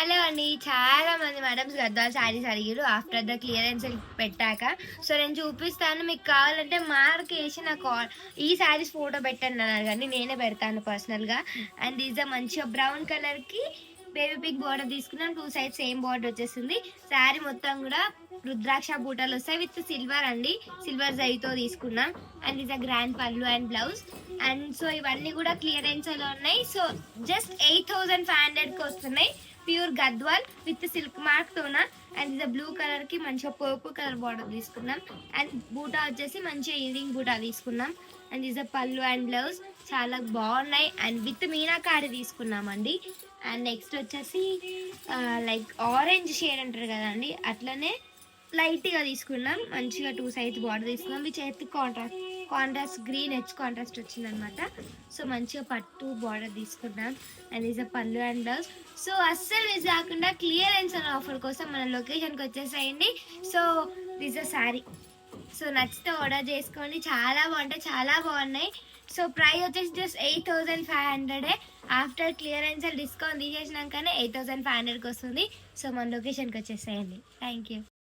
Hello అండి. చాలా మంది మేడమ్స్ గద్వాల్ శారీస్ అడిగారు ఆఫ్టర్ ద క్లియరెన్స్ పెట్టాక. సో నేను చూపిస్తాను, మీకు కావాలంటే మార్క్ వేసి నాకు ఈ శారీస్ ఫోటో పెట్టండి అన్నారు, కానీ నేనే పెడతాను పర్సనల్గా. అండ్ ఈజ్ మంచిగా బ్రౌన్ కలర్కి బేబీ పింక్ బార్డర్ తీసుకున్నాం, 2 సైడ్స్ సేమ్ బార్డర్ వచ్చేసింది. శారీ మొత్తం కూడా రుద్రాక్ష బూటాలు వస్తాయి విత్ సిల్వర్ అండి, సిల్వర్ జైతో తీసుకున్నాం. అండ్ ఈజ్ గ్రాండ్ పళ్ళు అండ్ బ్లౌజ్. అండ్ సో ఇవన్నీ కూడా క్లియరెన్స్ లో ఉన్నాయి. సో జస్ట్ 8500కి వస్తున్నాయి, pure Gadwal with silk mark తోన. అండ్ ఇది బ్లూ కలర్ కి మంచిగా పర్పుల్ కలర్ బార్డర్ తీసుకున్నాం. అండ్ బూటా వచ్చేసి మంచిగా ఇయరింగ్ బూటా తీసుకున్నాం. అండ్ ఇది పళ్ళు అండ్ బ్లౌజ్ చాలా బాగున్నాయి. అండ్ విత్ మీనాకారి తీసుకున్నామండి. అండ్ నెక్స్ట్ వచ్చేసి లైక్ ఆరెంజ్ షేడ్ అంటారు కదండి, అట్లనే లైట్గా తీసుకున్నాం. మంచిగా 2 సైడ్స్ బార్డర్ తీసుకున్నాం. మీ చేతికి కాంట్రాస్ట్ గ్రీన్ హెచ్ కాంట్రాస్ట్ వచ్చిందనమాట. సో మంచిగా పట్టు బార్డర్ తీసుకున్నాం. అండ్ ఈజ్ పళ్ళు అండ్ బ్లౌజ్. సో అస్సలు మిస్ కాకుండా క్లియరెన్స్ అనే ఆఫర్ కోసం మన లొకేషన్కి వచ్చేసేయండి. So this a sari. So నచ్చితే ఆర్డర్ చేసుకోండి, చాలా బాగుంటాయి, చాలా బాగున్నాయి. సో ప్రైస్ వచ్చేసి జస్ట్ 8500. ఆఫ్టర్ క్లియరెన్స్ డిస్కౌంట్ తీసేసినాకనే 8500కి వస్తుంది. సో మన లొకేషన్కి వచ్చేసేయండి. Thank you.